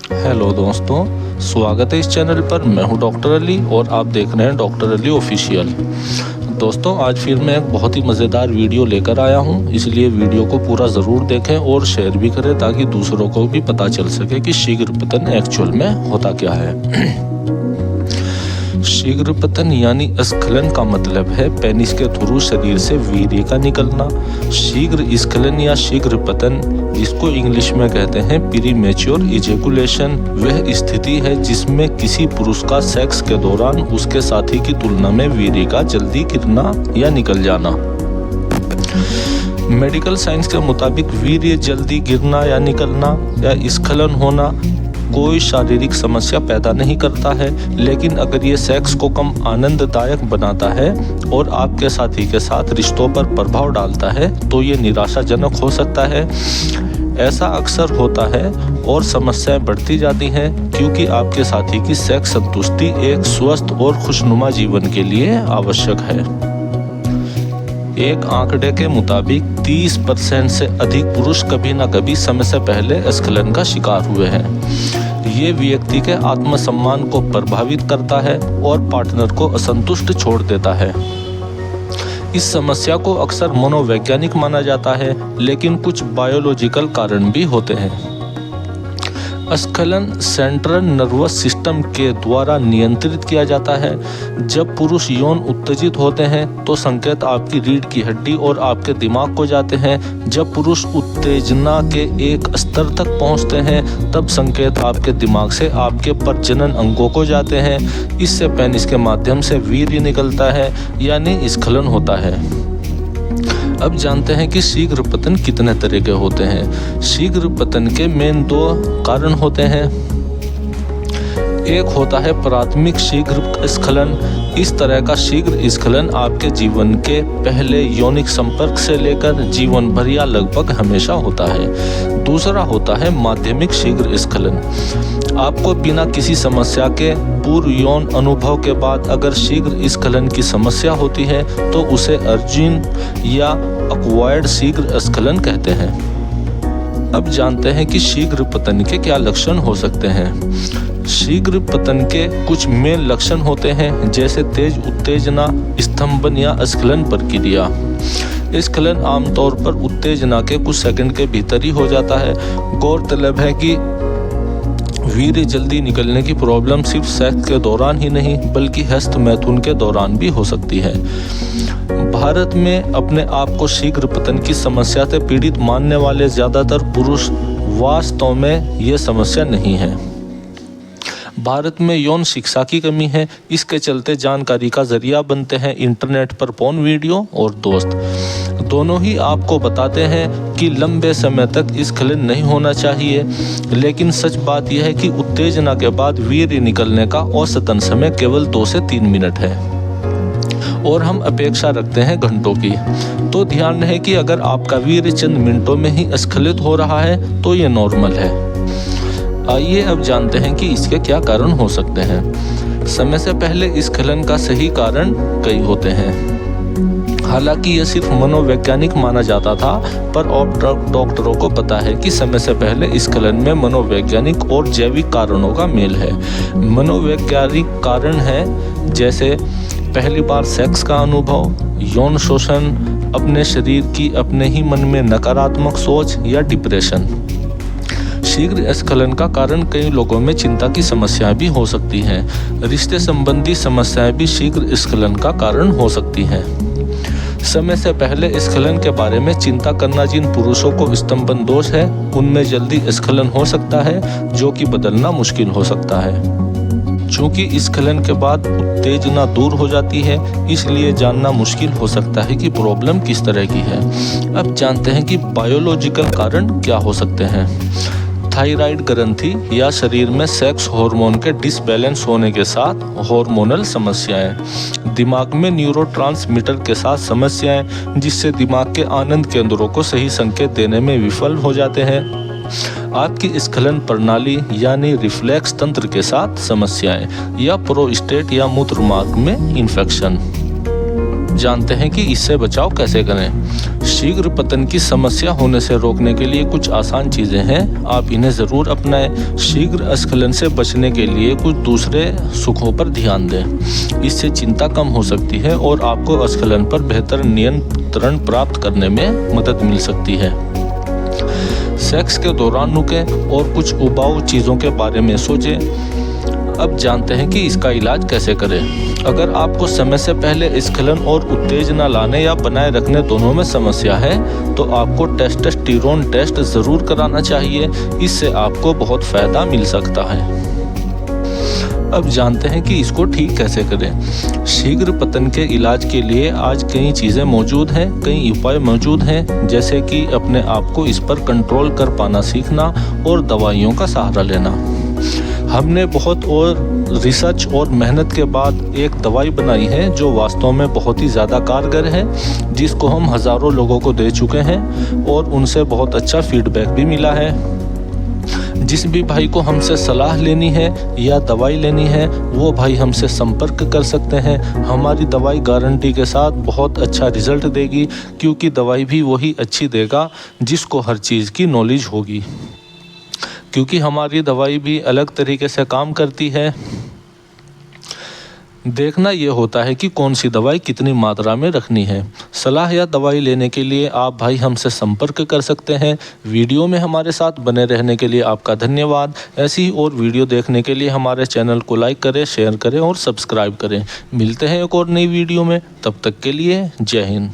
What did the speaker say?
Hello दोस्तों, स्वागत है इस चैनल पर। मैं हूं डॉक्टर अली और आप देख रहे हैं डॉक्टर अली ऑफिशियल। दोस्तों, आज फिर मैं एक बहुत ही मज़ेदार वीडियो लेकर आया हूं, इसलिए वीडियो को पूरा ज़रूर देखें और शेयर भी करें ताकि दूसरों को भी पता चल सके कि शीघ्र पतन एक्चुअल में होता क्या है। शीघ्र पतन यानी स्खलन का मतलब है पेनिस के थ्रू शरीर से वीर्य का निकलना। शीघ्र स्खलन या शीघ्र पतन, जिसको इंग्लिश में कहते हैं प्रीमेच्योर इजैकुलेशन, वह स्थिति है जिसमें किसी पुरुष का सेक्स के दौरान उसके साथी की तुलना में वीर्य का जल्दी गिरना या निकल जाना। मेडिकल साइंस के मुताबिक वीर्य जल्दी गिरना या निकलना या स्खलन होना कोई शारीरिक समस्या पैदा नहीं करता है, लेकिन अगर ये सेक्स को कम आनंददायक बनाता है और आपके साथी के साथ रिश्तों पर प्रभाव डालता है तो ये निराशाजनक हो सकता है। ऐसा अक्सर होता है और समस्याएं बढ़ती जाती हैं क्योंकि आपके साथी की सेक्स संतुष्टि एक स्वस्थ और खुशनुमा जीवन के लिए आवश्यक है। एक आंकड़े के मुताबिक 30% से अधिक पुरुष कभी न कभी समय से पहले स्खलन का शिकार हुए हैं। ये व्यक्ति के आत्मसम्मान को प्रभावित करता है और पार्टनर को असंतुष्ट छोड़ देता है। इस समस्या को अक्सर मनोवैज्ञानिक माना जाता है, लेकिन कुछ बायोलॉजिकल कारण भी होते हैं। स्खलन सेंट्रल नर्वस सिस्टम के द्वारा नियंत्रित किया जाता है। जब पुरुष यौन उत्तेजित होते हैं तो संकेत आपकी रीढ़ की हड्डी और आपके दिमाग को जाते हैं। जब पुरुष उत्तेजना के एक स्तर तक पहुंचते हैं तब संकेत आपके दिमाग से आपके प्रजनन अंगों को जाते हैं। इससे पेनिस के माध्यम से वीर्य निकलता है यानी स्खलन होता है। अब जानते हैं कि शीघ्र पतन कितने तरह के होते हैं। शीघ्र पतन के मेन 2 कारण होते हैं। एक होता है प्राथमिक शीघ्र स्खलन। इस तरह का शीघ्र स्खलन आपके जीवन के पहले यौनिक संपर्क से लेकर जीवन भर या लगभग हमेशा होता है। दूसरा होता है माध्यमिक शीघ्र स्खलन। आपको बिना किसी समस्या के पूर्व यौन अनुभव के बाद अगर शीघ्र स्खलन की समस्या होती है तो उसे अर्जिन या अक्वायर्ड शीघ्र स्खलन कहते हैं। अब जानते हैं कि शीघ्र पतन के क्या लक्षण हो सकते हैं। शीघ्र पतन के कुछ मेन लक्षण होते हैं, जैसे तेज उत्तेजना, स्तंभन या स्खलन प्रक्रिया। स्खलन आमतौर पर उत्तेजना के कुछ सेकंड के भीतर ही हो जाता है। गौरतलब है कि वीर्य जल्दी निकलने की प्रॉब्लम सिर्फ सेक्स के दौरान ही नहीं बल्कि हस्त मैथुन के दौरान भी हो सकती है। भारत में अपने आप को शीघ्र पतन की समस्या से पीड़ित मानने वाले ज्यादातर पुरुष वास्तव में ये समस्या नहीं है। भारत में यौन शिक्षा की कमी है, इसके चलते जानकारी का जरिया बनते हैं इंटरनेट पर पोर्न वीडियो और दोस्त। दोनों ही आपको बताते हैं कि लंबे समय तक स्खलन नहीं होना चाहिए, लेकिन सच बात यह है कि उत्तेजना के बाद वीर्य निकलने का औसतन समय केवल 2 से 3 मिनट है और हम अपेक्षा रखते हैं घंटों की। तो ध्यान रहे कि अगर आपका वीर्य चंद मिनटों में ही स्खलित हो रहा है तो ये नॉर्मल है। आइए अब जानते हैं कि इसके क्या कारण हो सकते हैं। समय से पहले स्खलन का सही कारण कई होते हैं। हालांकि यह सिर्फ मनोवैज्ञानिक माना जाता था, पर अब डॉक्टरों को पता है कि समय से पहले स्खलन में मनोवैज्ञानिक और जैविक कारणों का मेल है। मनोवैज्ञानिक कारण है जैसे पहली बार सेक्स का अनुभव, यौन शोषण, अपने शरीर की अपने ही मन में नकारात्मक सोच या डिप्रेशन। शीघ्र स्खलन का कारण कई लोगों में चिंता की समस्याएं भी हो सकती हैं। रिश्ते संबंधी समस्याएं भी शीघ्र स्खलन का कारण हो सकती हैं। समय से पहले स्खलन के बारे में चिंता करना जिन पुरुषों को स्तंभन दोष है उनमें जल्दी स्खलन हो सकता है, जो कि बदलना मुश्किल हो सकता है। चूंकि स्खलन के बाद उत्तेजना दूर हो जाती है, इसलिए जानना मुश्किल हो सकता है कि प्रॉब्लम किस तरह की है। अब जानते हैं कि बायोलॉजिकल कारण क्या हो सकते हैं। थायराइड ग्रंथि या शरीर में सेक्स हार्मोन के डिसबैलेंस होने के साथ हार्मोनल समस्याएं, दिमाग में न्यूरोट्रांसमीटर के साथ समस्याएं जिससे दिमाग के आनंद केंद्रों को सही संकेत देने में विफल हो जाते हैं, आपकी स्खलन प्रणाली यानी रिफ्लेक्स तंत्र के साथ समस्याएं या प्रोस्टेट या मूत्र मार्ग में इन्फेक्शन। जानते हैं कि इससे बचाव कैसे करें। शीघ्र पतन की समस्या होने से रोकने के लिए कुछ आसान चीज़ें हैं, आप इन्हें ज़रूर अपनाएं। शीघ्र स्खलन से बचने के लिए कुछ दूसरे सुखों पर ध्यान दें, इससे चिंता कम हो सकती है और आपको स्खलन पर बेहतर नियंत्रण प्राप्त करने में मदद मिल सकती है। सेक्स के दौरान रुकें और कुछ उबाऊ चीज़ों के बारे में सोचें। अब जानते हैं कि इसका इलाज कैसे करें। अगर आपको समय से पहले स्खलन और उत्तेजना लाने या बनाए रखने दोनों में समस्या है तो आपको टेस्टोस्टेरोन टेस्ट ज़रूर कराना चाहिए, इससे आपको बहुत फ़ायदा मिल सकता है। अब जानते हैं कि इसको ठीक कैसे करें। शीघ्र पतन के इलाज के लिए आज कई चीज़ें मौजूद हैं, कई उपाय मौजूद हैं, जैसे कि अपने आप को इस पर कंट्रोल कर पाना सीखना और दवाइयों का सहारा लेना। हमने बहुत और रिसर्च और मेहनत के बाद एक दवाई बनाई है जो वास्तव में बहुत ही ज़्यादा कारगर है, जिसको हम हज़ारों लोगों को दे चुके हैं और उनसे बहुत अच्छा फीडबैक भी मिला है। जिस भी भाई को हमसे सलाह लेनी है या दवाई लेनी है वो भाई हमसे संपर्क कर सकते हैं। हमारी दवाई गारंटी के साथ बहुत अच्छा रिजल्ट देगी, क्योंकि दवाई भी वही अच्छी देगा जिसको हर चीज़ की नॉलेज होगी, क्योंकि हमारी दवाई भी अलग तरीके से काम करती है। देखना ये होता है कि कौन सी दवाई कितनी मात्रा में रखनी है। सलाह या दवाई लेने के लिए आप भाई हमसे संपर्क कर सकते हैं। वीडियो में हमारे साथ बने रहने के लिए आपका धन्यवाद। ऐसी ही और वीडियो देखने के लिए हमारे चैनल को लाइक करें, शेयर करें और सब्सक्राइब करें। मिलते हैं एक और नई वीडियो में, तब तक के लिए जय हिंद।